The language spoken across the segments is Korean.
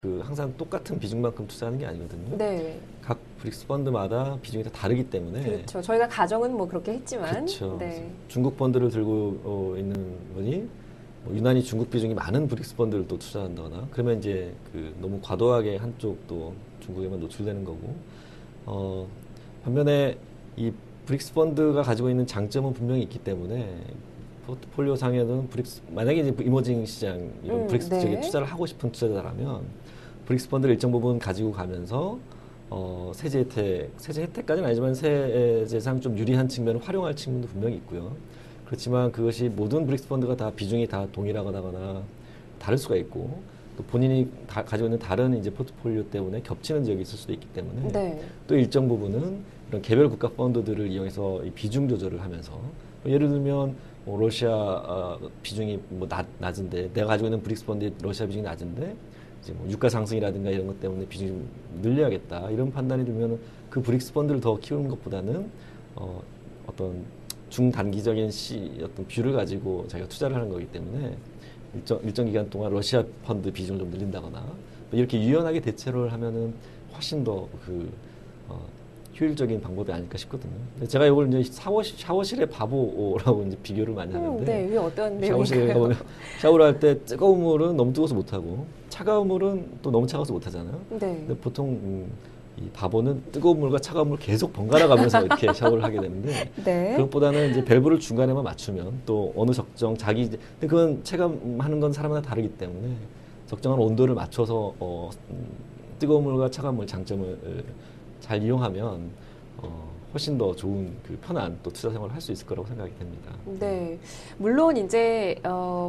그 항상 똑같은 비중만큼 투자하는 게 아니거든요. 네. 각 브릭스 펀드마다 비중이 다 다르기 때문에 그렇죠. 저희가 가정은 뭐 그렇게 했지만. 그렇죠. 네. 중국 펀드를 들고 있는 분이 뭐 유난히 중국 비중이 많은 브릭스 펀드를 또 투자한다거나 그러면 이제 그 너무 과도하게 한쪽도 중국에만 노출되는 거고 반면에 이 브릭스 펀드가 가지고 있는 장점은 분명히 있기 때문에 포트폴리오 상에는 브릭스 만약에 이제 이머징 시장 이런 브릭스 네. 쪽에 투자를 하고 싶은 투자자라면 브릭스 펀드를 일정 부분 가지고 가면서 세제 혜택까지는 아니지만 세제상 좀 유리한 측면을 활용할 측면도 분명히 있고요. 그렇지만 그것이 모든 브릭스 펀드가 다 비중이 다 동일하거나 다를 수가 있고 또 본인이 가지고 있는 다른 이제 포트폴리오 때문에 겹치는 지역이 있을 수도 있기 때문에 네. 또 일정 부분은 이런 개별 국가 펀드들을 이용해서 이 비중 조절을 하면서 예를 들면 뭐 러시아 비중이 뭐 낮은데 내가 가지고 있는 브릭스 펀드의 러시아 비중이 낮은데 이제 뭐 유가 상승이라든가 이런 것 때문에 비중이 좀 늘려야겠다 이런 판단이 들면 그 브릭스 펀드를 더 키우는 것보다는 어떤 중단기적인 어떤 뷰를 가지고 자기가 투자를 하는 거기 때문에 일정 기간 동안 러시아 펀드 비중을 좀 늘린다거나 이렇게 유연하게 대처를 하면은 훨씬 더 효율적인 방법이 아닐까 싶거든요. 제가 이걸 이제 샤워실의 바보라고 이제 비교를 많이 하는데 네, 이게 어떤 샤워실에 내용인가요? 가보면 샤워를 할 때 뜨거운 물은 너무 뜨거워서 못 하고 차가운 물은 또 너무 차가워서 못 하잖아요. 네. 근데 보통 이 바보는 뜨거운 물과 차가운 물을 계속 번갈아 가면서 이렇게 샤워를 하게 되는데 네. 그것보다는 이제 밸브를 중간에만 맞추면 또 어느 적정 근데 그건 체감하는 건 사람마다 다르기 때문에 적정한 온도를 맞춰서 뜨거운 물과 차가운 물 장점을 잘 이용하면 훨씬 더 좋은 그 편한 또 투자 생활을 할 수 있을 거라고 생각이 됩니다. 네. 물론 이제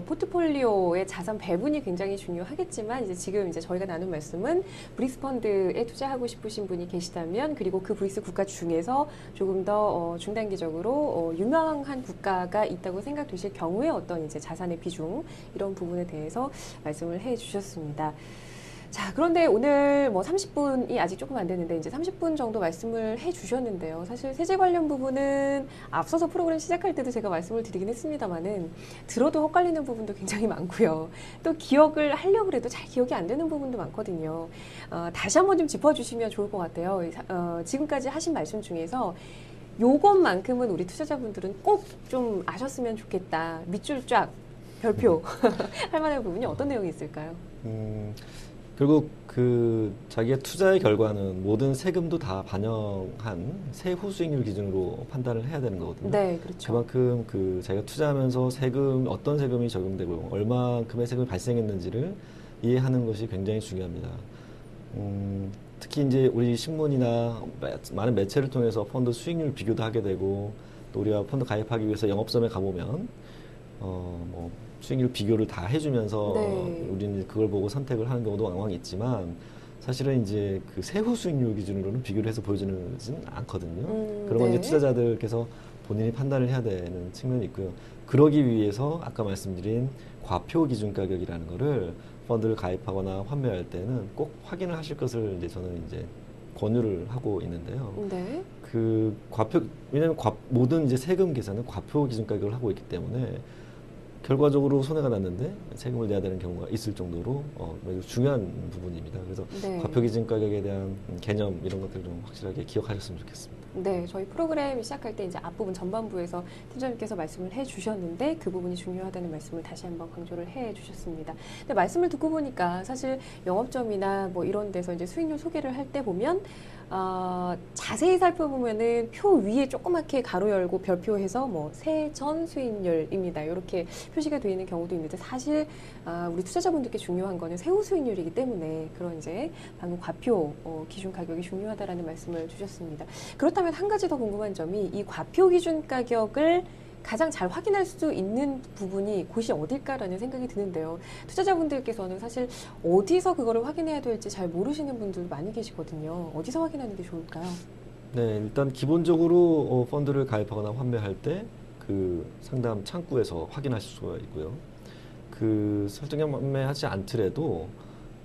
포트폴리오의 자산 배분이 굉장히 중요하겠지만 이제 지금 이제 저희가 나눈 말씀은 브릭스 펀드에 투자하고 싶으신 분이 계시다면 그리고 그 브릭스 국가 중에서 조금 더 중단기적으로 유명한 국가가 있다고 생각되실 경우에 어떤 이제 자산의 비중 이런 부분에 대해서 말씀을 해 주셨습니다. 자, 그런데 오늘 뭐 30분이 아직 조금 안 됐는데 이제 30분 정도 말씀을 해 주셨는데요. 사실 세제 관련 부분은 앞서서 프로그램 시작할 때도 제가 말씀을 드리긴 했습니다만은 들어도 헛갈리는 부분도 굉장히 많고요. 또 기억을 하려고 해도 잘 기억이 안 되는 부분도 많거든요. 다시 한번 좀 짚어주시면 좋을 것 같아요. 지금까지 하신 말씀 중에서 요것만큼은 우리 투자자분들은 꼭 좀 아셨으면 좋겠다. 밑줄 쫙 별표 할 만한 부분이 어떤 내용이 있을까요? 결국 그 자기의 투자의 결과는 모든 세금도 다 반영한 세후 수익률 기준으로 판단을 해야 되는 거거든요. 네, 그렇죠. 그만큼 그 자기가 투자하면서 어떤 세금이 적용되고 얼마큼의 세금이 발생했는지를 이해하는 것이 굉장히 중요합니다. 특히 이제 우리 신문이나 많은 매체를 통해서 펀드 수익률 비교도 하게 되고 또 우리가 펀드 가입하기 위해서 영업점에 가보면 뭐 수익률 비교를 다 해주면서 네. 우리는 그걸 보고 선택을 하는 경우도 왕왕 있지만 사실은 이제 그 세후 수익률 기준으로는 비교를 해서 보여주는 않거든요. 그러면 네. 이제 투자자들께서 본인이 판단을 해야 되는 측면이 있고요. 그러기 위해서 아까 말씀드린 과표 기준 가격이라는 거를 펀드를 가입하거나 환매할 때는 꼭 확인을 하실 것을 이제 저는 이제 권유를 하고 있는데요. 네. 그 왜냐하면 모든 이제 세금 계산은 과표 기준 가격을 하고 있기 때문에 결과적으로 손해가 났는데 세금을 내야 되는 경우가 있을 정도로 매우 중요한 부분입니다. 그래서 네. 과표 기준 가격에 대한 개념 이런 것들 좀 확실하게 기억하셨으면 좋겠습니다. 네, 저희 프로그램 시작할 때 이제 앞부분 전반부에서 팀장님께서 말씀을 해주셨는데 그 부분이 중요하다는 말씀을 다시 한번 강조를 해주셨습니다. 근데 말씀을 듣고 보니까 사실 영업점이나 뭐 이런 데서 이제 수익률 소개를 할 때 보면 자세히 살펴보면은 표 위에 조그맣게 가로 열고 별표해서 뭐 세전 수익률입니다. 이렇게 표시가 되어 있는 경우도 있는데 사실 우리 투자자분들께 중요한 거는 세후 수익률이기 때문에 그런 이제 방금 과표 기준 가격이 중요하다라는 말씀을 주셨습니다. 그렇다면 한 가지 더 궁금한 점이 이 과표 기준 가격을 가장 잘 확인할 수 있는 부분이 곳이 어딜까라는 생각이 드는데요. 투자자분들께서는 사실 어디서 그거를 확인해야 될지 잘 모르시는 분들 많이 계시거든요. 어디서 확인하는 게 좋을까요? 네, 일단 기본적으로 펀드를 가입하거나 환매할 때 그 상담 창구에서 확인하실 수가 있고요. 그 설정 판매하지 않더라도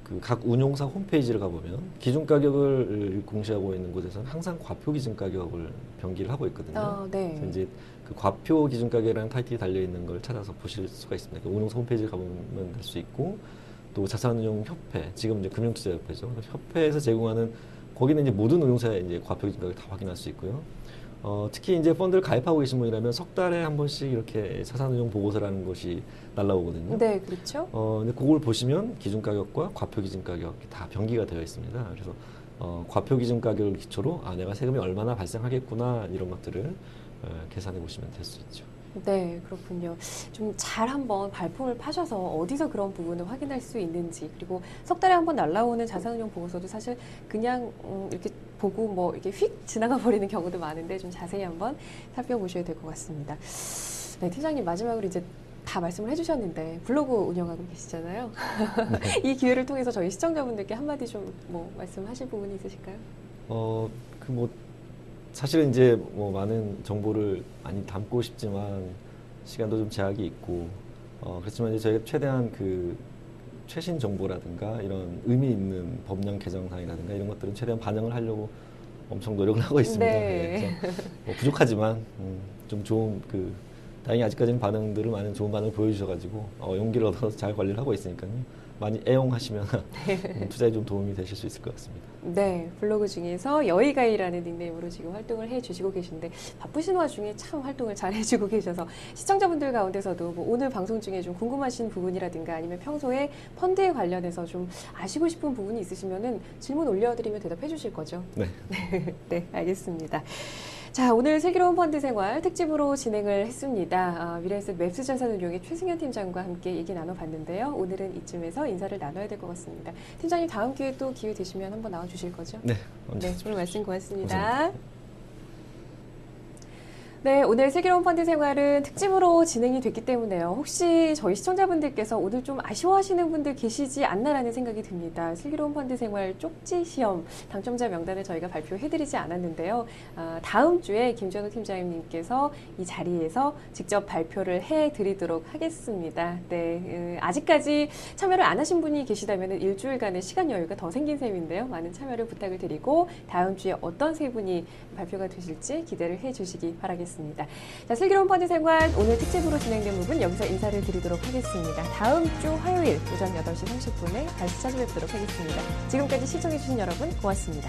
그 각 운용사 홈페이지를 가보면 기준 가격을 공시하고 있는 곳에서는 항상 과표 기준 가격을 병기를 하고 있거든요. 네. 그래서 이제 그 과표 기준 가격이라는 타이틀이 달려 있는 걸 찾아서 보실 수가 있습니다. 그 운용사 홈페이지를 가보면 할 수 있고 또 자산운용협회, 지금 이제 금융투자협회죠. 협회에서 제공하는 거기는 이제 모든 운용사의 이제 과표 기준가를 다 확인할 수 있고요. 특히 이제 펀드를 가입하고 계신 분이라면 석 달에 한 번씩 이렇게 자산운용 보고서라는 것이 날라오거든요. 네, 그렇죠. 근데 그걸 보시면 기준 가격과 과표 기준 가격이 다 병기가 되어 있습니다. 그래서 과표 기준 가격을 기초로 내가 세금이 얼마나 발생하겠구나 이런 것들을 계산해 보시면 될 수 있죠. 네, 그렇군요. 좀 잘 한번 발품을 파셔서 어디서 그런 부분을 확인할 수 있는지, 그리고 석 달에 한번 날라오는 자산운용 보고서도 사실 그냥 이렇게 보고 뭐 이렇게 휙 지나가 버리는 경우도 많은데 좀 자세히 한번 살펴보셔야 될 것 같습니다. 네, 팀장님 마지막으로 이제 다 말씀을 해주셨는데 블로그 운영하고 계시잖아요. 이 기회를 통해서 저희 시청자분들께 한마디 좀 뭐 말씀하실 부분이 있으실까요? 사실은 이제 뭐 많은 정보를 많이 담고 싶지만 시간도 좀 제약이 있고 그렇지만 이제 저희가 최대한 그 최신 정보라든가 이런 의미 있는 법령 개정사항이라든가 이런 것들은 최대한 반영을 하려고 엄청 노력을 하고 있습니다. 네. 그래서 뭐 부족하지만 좀 좋은 다행히 아직까지는 반응들을 많은 좋은 반응을 보여주셔가지고 용기를 얻어서 잘 관리를 하고 있으니까요. 많이 애용하시면 투자에 좀 도움이 되실 수 있을 것 같습니다. 네, 블로그 중에서 여의가이라는 닉네임으로 지금 활동을 해주시고 계신데 바쁘신 와중에 참 활동을 잘 해주고 계셔서 시청자분들 가운데서도 뭐 오늘 방송 중에 좀 궁금하신 부분이라든가 아니면 평소에 펀드에 관련해서 좀 아시고 싶은 부분이 있으시면은 질문 올려드리면 대답해 주실 거죠? 네. 네, 알겠습니다. 자, 오늘 슬기로운 펀드 생활 특집으로 진행을 했습니다. 미래에셋 맵스자산운용의 최승현 팀장과 함께 얘기 나눠봤는데요. 오늘은 이쯤에서 인사를 나눠야 될 것 같습니다. 팀장님 다음 기회에 또 기회 되시면 한번 나와주실 거죠? 네. 네, 오늘 말씀 고맙습니다. 감사합니다. 네, 오늘 슬기로운 펀드 생활은 특집으로 진행이 됐기 때문에요. 혹시 저희 시청자분들께서 오늘 좀 아쉬워하시는 분들 계시지 않나라는 생각이 듭니다. 슬기로운 펀드 생활 쪽지 시험 당첨자 명단을 저희가 발표해드리지 않았는데요. 다음 주에 김전우 팀장님께서 이 자리에서 직접 발표를 해드리도록 하겠습니다. 네, 아직까지 참여를 안 하신 분이 계시다면 일주일간의 시간 여유가 더 생긴 셈인데요. 많은 참여를 부탁을 드리고 다음 주에 어떤 세 분이 발표가 되실지 기대를 해주시기 바라겠습니다. 자, 슬기로운 펀드 생활 오늘 특집으로 진행된 부분 여기서 인사를 드리도록 하겠습니다. 다음 주 화요일 오전 8시 30분에 다시 찾아뵙도록 하겠습니다. 지금까지 시청해주신 여러분 고맙습니다.